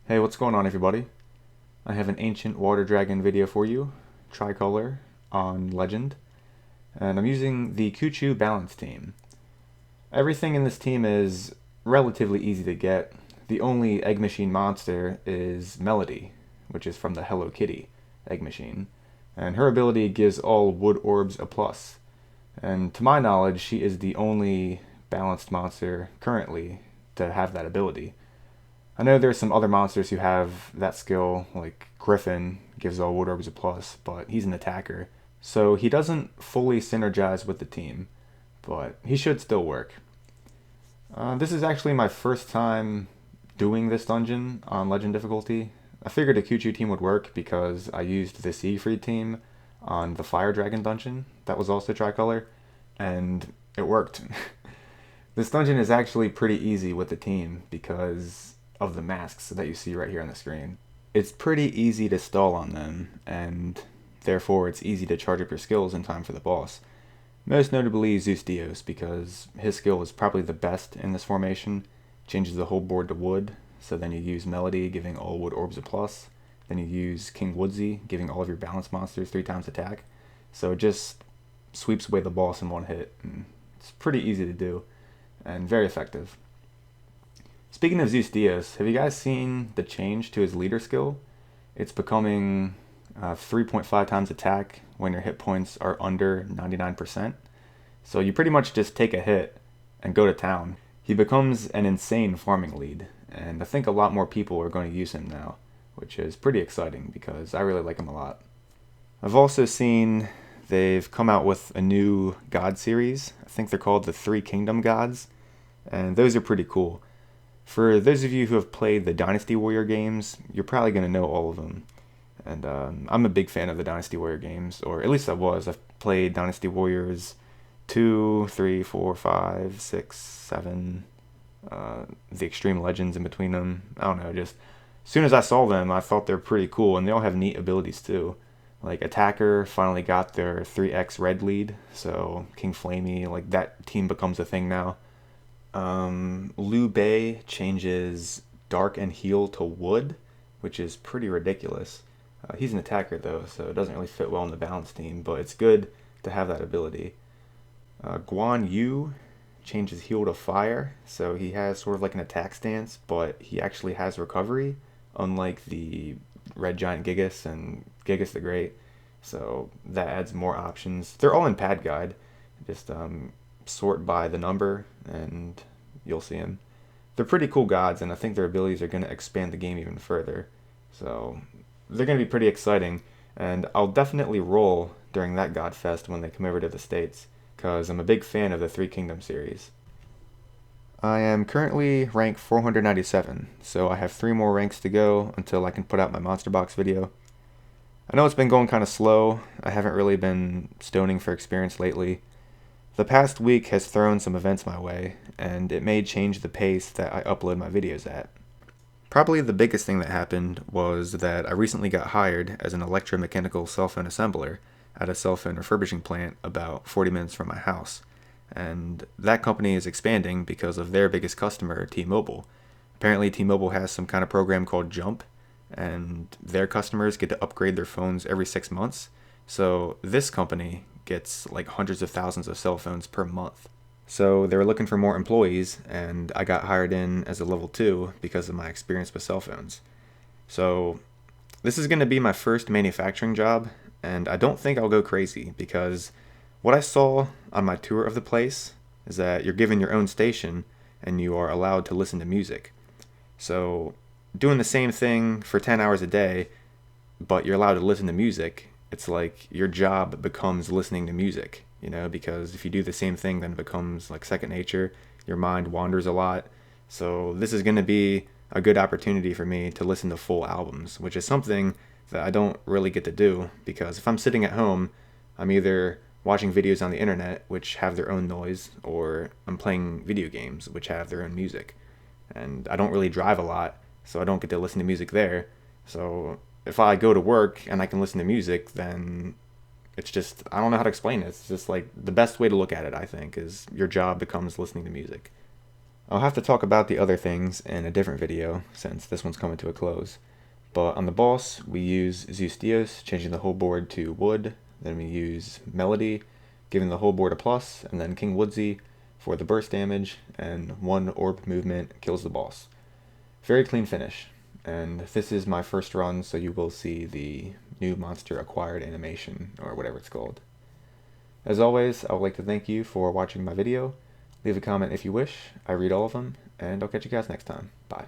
Hey, what's going on, everybody? I have an ancient water dragon video for you, tricolor, on Legend, and I'm using the Kuchu balance team. Everything in this team is relatively easy to get. The only egg machine monster is Melody, which is from the Hello Kitty egg machine, and her ability gives all wood orbs a plus. And to my knowledge, she is the only balanced monster currently to have that ability. I know there's some other monsters who have that skill, like Griffin gives all wood orbs a plus, but he's an attacker. So he doesn't fully synergize with the team, but he should still work. This is actually my first time doing this dungeon on Legend difficulty. I figured a Kuchu team would work because I used the Siegfried team on the Fire Dragon dungeon that was also tricolor, and it worked. This dungeon is actually pretty easy with the team because of the masks that you see right here on the screen. It's pretty easy to stall on them, and therefore it's easy to charge up your skills in time for the boss. Most notably Zeus Dios, because his skill is probably the best in this formation. Changes the whole board to wood, so then you use Melody, giving all wood orbs a plus. Then you use King Woodsy, giving all of your balanced monsters 3 times attack. So it just sweeps away the boss in one hit, and it's pretty easy to do, and very effective. Speaking of Zeus Dios, have you guys seen the change to his leader skill? It's becoming 3.5 times attack when your hit points are under 99%. So you pretty much just take a hit and go to town. He becomes an insane farming lead, and I think a lot more people are going to use him now, which is pretty exciting because I really like him a lot. I've also seen they've come out with a new god series. I think they're called the Three Kingdom Gods, and those are pretty cool. For those of you who have played the Dynasty Warrior games, you're probably going to know all of them. And I'm a big fan of the Dynasty Warrior games, or at least I was. I've played Dynasty Warriors 2, 3, 4, 5, 6, 7, the Extreme Legends in between them. I don't know, just as soon as I saw them, I thought they're pretty cool, and they all have neat abilities too. Like Attacker finally got their 3x red lead, so King Flamey, like that team becomes a thing now. Liu Bei changes Dark and Heal to Wood, which is pretty ridiculous. He's an attacker though, so it doesn't really fit well in the balance team, but it's good to have that ability. Guan Yu changes Heal to Fire, so he has sort of like an attack stance, but he actually has recovery, unlike the Red Giant Gigas and Gigas the Great. So that adds more options. They're all in Pad Guide. Just sort by the number, and you'll see them. They're pretty cool gods, and I think their abilities are going to expand the game even further. So they're going to be pretty exciting, and I'll definitely roll during that God Fest when they come over to the States, because I'm a big fan of the Three Kingdom series. I am currently rank 497, so I have 3 more ranks to go until I can put out my Monster Box video. I know it's been going kind of slow. I haven't really been stoning for experience lately. The past week has thrown some events my way, and it may change the pace that I upload my videos at. Probably the biggest thing that happened was that I recently got hired as an electromechanical cell phone assembler at a cell phone refurbishing plant about 40 minutes from my house. And that company is expanding because of their biggest customer, T-Mobile. Apparently T-Mobile has some kind of program called Jump, and their customers get to upgrade their phones every 6 months. So this company gets like hundreds of thousands of cell phones per month. So they were looking for more employees, and I got hired in as a level 2 because of my experience with cell phones. So this is going to be my first manufacturing job, and I don't think I'll go crazy because what I saw on my tour of the place is that you're given your own station and you are allowed to listen to music. So doing the same thing for 10 hours a day, but you're allowed to listen to music, it's like your job becomes listening to music, because if you do the same thing, then it becomes like second nature. Your mind wanders a lot. So this is going to be a good opportunity for me to listen to full albums, which is something that I don't really get to do, because if I'm sitting at home, I'm either watching videos on the internet, which have their own noise, or I'm playing video games, which have their own music. And I don't really drive a lot, so I don't get to listen to music there. So if I go to work and I can listen to music, then it's just, I don't know how to explain it. It's just like the best way to look at it, I think, is your job becomes listening to music. I'll have to talk about the other things in a different video since this one's coming to a close. But on the boss, we use Zeus Dios, changing the whole board to wood. Then we use Melody, giving the whole board a plus, and then King Woodsy for the burst damage, and one orb movement kills the boss. Very clean finish. And this is my first run, so you will see the new monster acquired animation, or whatever it's called. As always, I would like to thank you for watching my video. Leave a comment if you wish. I read all of them, and I'll catch you guys next time. Bye.